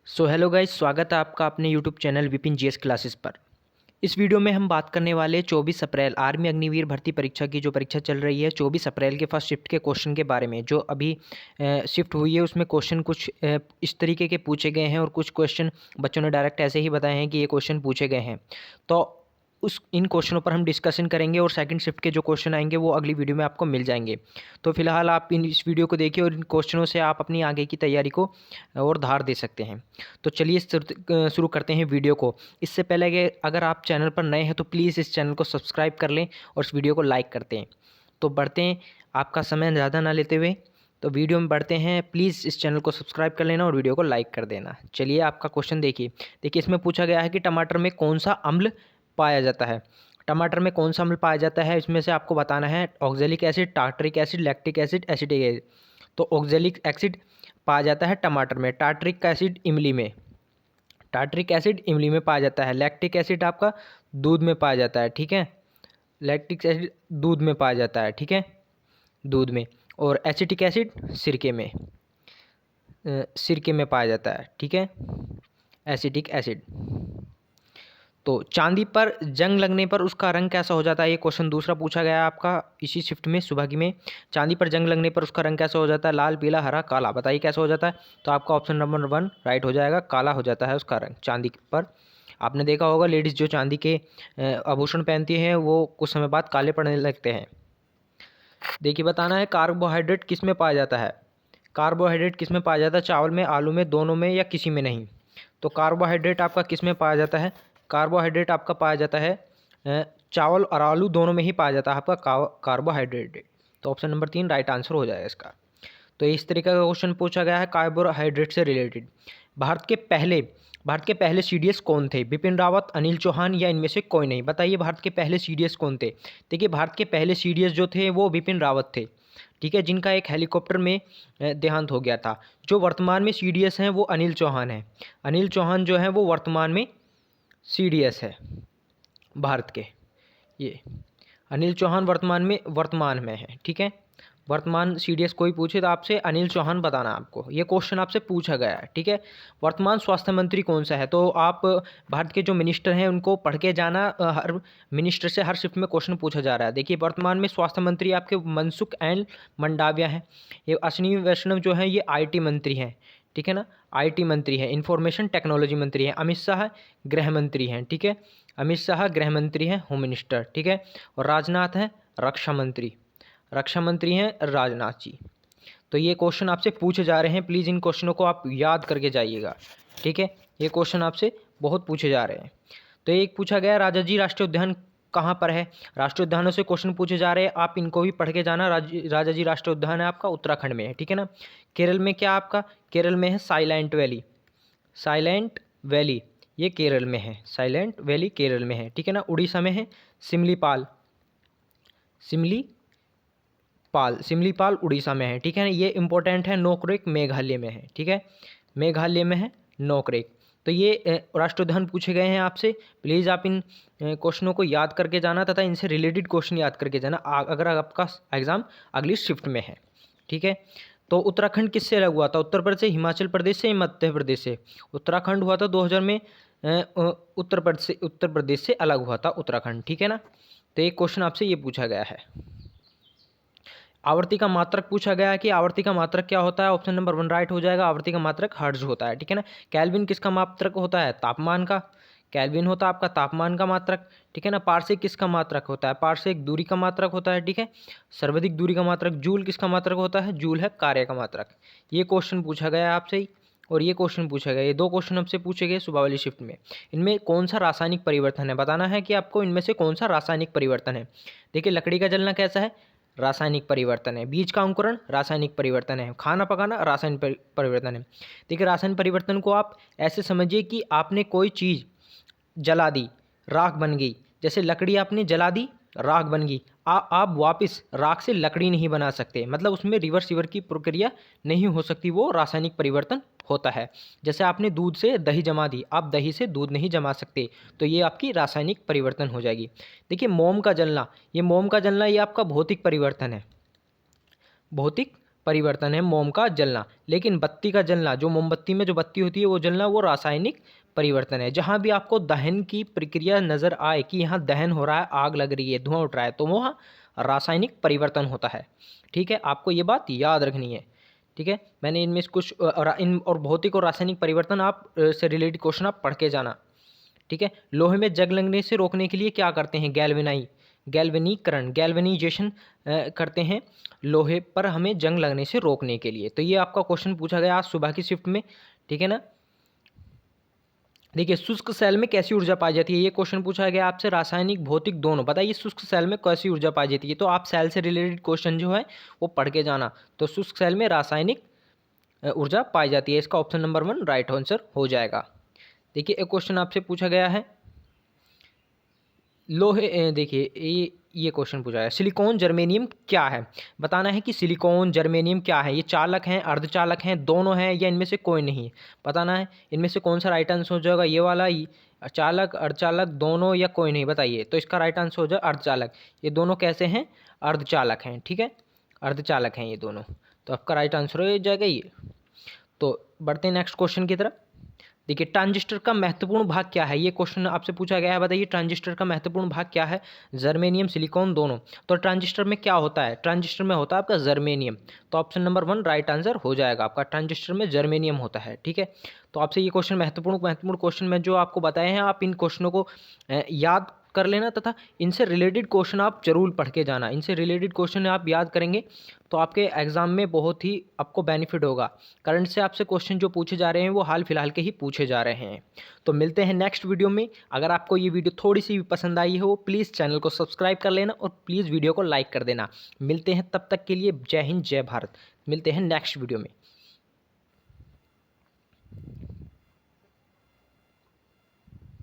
So hello guys, स्वागत है आपका अपने YouTube channel Vipin GS classes पर। इस वीडियो में हम बात करने वाले 24 अप्रैल आर्मी अग्निवीर भर्ती परीक्षा की जो परीक्षा चल रही है 24 अप्रैल के फर्स्ट शिफ्ट के क्वेश्चन के बारे में। जो अभी शिफ्ट हुई है उसमें क्वेश्चन कुछ इस तरीके के पूछे गए हैं और कुछ क्वेश्चन बच्चों ने डायरेक्ट ऐसे ही बताए हैं कि ये क्वेश्चन पूछे गए हैं। तो इन क्वेश्चनों पर हम डिस्कशन करेंगे और सेकंड शिफ्ट के जो क्वेश्चन आएंगे वो अगली वीडियो में आपको मिल जाएंगे। तो फिलहाल आप इस वीडियो को देखिए और इन क्वेश्चनों से आप अपनी आगे की तैयारी को और धार दे सकते हैं। तो चलिए शुरू करते हैं वीडियो को। इससे पहले कि अगर आप चैनल पर नए हैं तो प्लीज़ इस चैनल को सब्सक्राइब कर लें और इस वीडियो को लाइक करते हैं। तो बढ़ते हैं, आपका समय ज़्यादा ना लेते हुए तो वीडियो में बढ़ते हैं। प्लीज़ इस चैनल को सब्सक्राइब कर लेना और वीडियो को लाइक कर देना। चलिए आपका क्वेश्चन देखिए इसमें पूछा गया है कि टमाटर में कौन सा अम्ल पाया जाता है। टमाटर में कौन सा अम्ल पाया जाता है, इसमें से आपको बताना है oxalic acid, tartaric acid, lactic acid, acetic acid. तो ऑक्जेलिक एसिड पाया जाता है टमाटर में, टार्टरिक एसिड इमली में, टार्टरिक एसिड इमली में पाया जाता है, लैक्टिक एसिड आपका दूध में पाया जाता है, ठीक है। लैक्टिक एसिड दूध में पाया जाता है, ठीक है, दूध में। और एसिटिक एसिड सिरके में पाया जाता है, ठीक है, एसिटिक एसिड। तो चांदी पर जंग लगने पर उसका रंग कैसा हो जाता है, ये क्वेश्चन दूसरा पूछा गया है आपका इसी शिफ्ट में सुबह की में। चांदी पर जंग लगने पर उसका रंग कैसा हो जाता है, लाल, पीला, हरा, काला। बताइए कैसा हो जाता है। तो आपका ऑप्शन नंबर 1 राइट हो जाएगा, काला हो जाता है उसका रंग चांदी पर। आपने देखा होगा लेडीज़ जो चांदी के आभूषण पहनती हैं वो कुछ समय बाद काले पड़ने लगते हैं। देखिए बताना है कार्बोहाइड्रेट किस में पाया जाता है। कार्बोहाइड्रेट किस में पाया जाता है, चावल में, आलू में, दोनों में या किसी में नहीं। तो कार्बोहाइड्रेट आपका किस में पाया जाता है, कार्बोहाइड्रेट आपका पाया जाता है चावल और आलू दोनों में ही पाया जाता है आपका कार्बोहाइड्रेट। तो ऑप्शन नंबर 3 राइट आंसर हो जाएगा इसका। तो इस तरीके का क्वेश्चन पूछा गया है कार्बोहाइड्रेट से रिलेटेड। भारत के पहले सीडीएस कौन थे, बिपिन रावत, अनिल चौहान या इनमें से कोई नहीं। बताइए भारत के पहले सीडीएस कौन थे। देखिए भारत के पहले सीडीएस जो थे वो बिपिन रावत थे, ठीक है, जिनका एक हेलीकॉप्टर में देहांत हो गया था। जो वर्तमान में सीडीएस हैं वो अनिल चौहान हैं। अनिल चौहान जो है वो वर्तमान में सीडीएस है भारत के। ये अनिल चौहान वर्तमान में है, ठीक है। वर्तमान सीडीएस कोई पूछे तो आपसे अनिल चौहान बताना आपको, ये क्वेश्चन आपसे पूछा गया है, ठीक है। वर्तमान स्वास्थ्य मंत्री कौन सा है, तो आप भारत के जो मिनिस्टर हैं उनको पढ़ के जाना। हर मिनिस्टर से हर शिफ्ट में क्वेश्चन पूछा जा रहा है। देखिए वर्तमान में स्वास्थ्य मंत्री आपके मनसुख एंड मंडाविया हैं। ये अश्विनी वैष्णव जो है ये आईटी मंत्री हैं, ठीक है ना, आईटी मंत्री हैं, इंफॉर्मेशन टेक्नोलॉजी मंत्री हैं। अमित शाह गृह मंत्री हैं, ठीक है, अमित शाह गृह मंत्री हैं, होम मिनिस्टर, ठीक है। और राजनाथ हैं रक्षा मंत्री हैं राजनाथ जी। तो ये क्वेश्चन आपसे पूछे जा रहे हैं, प्लीज़ इन क्वेश्चनों को आप याद करके जाइएगा, ठीक है। ये क्वेश्चन आपसे बहुत पूछे जा रहे हैं। तो एक पूछा गया राजा जी राष्ट्रीय उद्यान कहाँ पर है। राष्ट्रीय उद्यानों से क्वेश्चन पूछे जा रहे हैं, आप इनको भी पढ़ के जाना। राजा जी राष्ट्रीय उद्यान है आपका उत्तराखंड में है, ठीक है ना। केरल में क्या आपका, केरल में है साइलेंट वैली, ये केरल में है, साइलेंट वैली केरल में है, ठीक है ना। उड़ीसा में है सिमलीपाल उड़ीसा में है, ठीक है ना। ये इंपॉर्टेंट है, नोकरेक मेघालय में है, ठीक है, मेघालय में है नोकरेक। तो ये राष्ट्रीय उद्यान पूछे गए हैं आपसे, प्लीज़ आप इन क्वेश्चनों को याद करके जाना तथा इनसे रिलेटेड क्वेश्चन याद करके जाना अगर आपका एग्जाम अगली शिफ्ट में है, ठीक है। तो उत्तराखंड किससे अलग हुआ था, उत्तर प्रदेश से, हिमाचल प्रदेश से, मध्य प्रदेश से। उत्तराखंड हुआ था 2000 में, उत्तर प्रदेश से अलग हुआ था उत्तराखंड, ठीक है ना। तो एक क्वेश्चन आपसे ये पूछा गया है। आवर्ती का मात्रक पूछा गया है कि आवर्ती का मात्रक क्या होता है। ऑप्शन नंबर 1 राइट हो जाएगा, आवर्ती का मात्रक हर्ट्ज होता है, ठीक है ना। केल्विन किसका मात्रक होता है, तापमान का, केल्विन होता है आपका तापमान का मात्रक, ठीक है ना। पारसेक किसका मात्रक होता है, पारसेक दूरी का मात्रक होता है, ठीक है। सर्वाधिक दूरी का मात्रक जूल किसका मात्रक होता है, जूल है कार्य का मात्रक। ये क्वेश्चन पूछा गया है आपसे ही, और ये क्वेश्चन पूछा गया, ये दो क्वेश्चन आपसे पूछे गए सुबह वाली शिफ्ट में। इनमें कौन सा रासायनिक परिवर्तन है, बताना है कि आपको इनमें से कौन सा रासायनिक परिवर्तन है। देखिए लकड़ी का जलना कैसा है, रासायनिक परिवर्तन है। बीज का अंकुरण रासायनिक परिवर्तन है। खाना पकाना रासायनिक परिवर्तन है। देखिए रासायनिक परिवर्तन को आप ऐसे समझिए कि आपने कोई चीज़ जला दी, राख बन गई। जैसे लकड़ी आपने जला दी, राख बन गई। आप वापस राख से लकड़ी नहीं बना सकते, मतलब उसमें रिवर्स की प्रक्रिया नहीं हो सकती, वो रासायनिक परिवर्तन होता है। जैसे आपने दूध से दही जमा दी, आप दही से दूध नहीं जमा सकते, तो ये आपकी रासायनिक परिवर्तन हो जाएगी। देखिए मोम का जलना ये आपका भौतिक परिवर्तन है, भौतिक परिवर्तन है मोम का जलना। लेकिन बत्ती का जलना, जो मोमबत्ती में जो बत्ती होती है वो जलना, वो रासायनिक परिवर्तन है। जहाँ भी आपको दहन की प्रक्रिया नज़र आए कि यहाँ दहन हो रहा है, आग लग रही है, धुआं उठ रहा है, तो वह रासायनिक परिवर्तन होता है। ठीक है, आपको ये बात याद रखनी है। ठीक है, मैंने इनमें से कुछ इन और भौतिक और रासायनिक परिवर्तन आप से रिलेटेड क्वेश्चन आप पढ़ के जाना। ठीक है, लोहे में जंग लगने से रोकने के लिए क्या करते हैं? गैल्वेनीकरण, गैल्वेनाइजेशन करते हैं लोहे पर हमें जंग लगने से रोकने के लिए। तो ये आपका क्वेश्चन पूछा गया आज सुबह की शिफ्ट में। ठीक है ना। देखिए, शुष्क सेल में कैसी ऊर्जा पाई जाती है, ये क्वेश्चन पूछा गया आपसे। रासायनिक भौतिक दोनों, बताइए शुष्क सेल में कैसी ऊर्जा पाई जाती है। तो आप सेल से रिलेटेड क्वेश्चन जो है वो पढ़ के जाना। तो शुष्क सेल में रासायनिक ऊर्जा पाई जाती है, इसका ऑप्शन नंबर 1 राइट आंसर हो जाएगा। देखिए, एक क्वेश्चन आपसे पूछा गया है लोहे, देखिए ये क्वेश्चन पूछा है, सिलिकॉन जर्मेनियम क्या है। बताना है कि सिलिकॉन जर्मेनियम क्या है। ये चालक हैं, अर्धचालक हैं, दोनों हैं, या इनमें से कोई नहीं है। बताना है इनमें से कौन सा राइट आंसर हो जाएगा। ये वाला चालक, अर्धचालक, दोनों, या कोई नहीं। बताइए, तो इसका राइट आंसर हो जाए अर्धचालक। ये दोनों कैसे हैं? अर्धचालक हैं। ठीक है, अर्धचालक हैं ये दोनों। तो आपका राइट आंसर हो जाएगा ये। तो बढ़ते हैं नेक्स्ट क्वेश्चन की तरफ। देखिए, ट्रांजिस्टर का महत्वपूर्ण भाग क्या है, ये क्वेश्चन आपसे पूछा गया है। बताइए ट्रांजिस्टर का महत्वपूर्ण भाग क्या है। जर्मेनियम, सिलिकॉन, दोनों। तो ट्रांजिस्टर में क्या होता है? ट्रांजिस्टर में होता है आपका जर्मेनियम। तो ऑप्शन नंबर 1 राइट आंसर हो जाएगा आपका। ट्रांजिस्टर में जर्मेनियम होता है। ठीक है, तो आपसे ये क्वेश्चन महत्वपूर्ण क्वेश्चन में जो आपको बताए हैं, आप इन क्वेश्चनों को याद कर लेना, तथा इनसे रिलेटेड क्वेश्चन आप जरूर पढ़ के जाना। इनसे रिलेटेड क्वेश्चन आप याद करेंगे तो आपके एग्जाम में बहुत ही आपको बेनिफिट होगा। करंट से आपसे क्वेश्चन जो पूछे जा रहे हैं वो हाल फिलहाल के ही पूछे जा रहे हैं। तो मिलते हैं नेक्स्ट वीडियो में। अगर आपको ये वीडियो थोड़ी सी भी पसंद आई हो, प्लीज़ चैनल को सब्सक्राइब कर लेना और प्लीज़ वीडियो को लाइक कर देना। मिलते हैं, तब तक के लिए जय हिंद, जय भारत। मिलते हैं नेक्स्ट वीडियो में।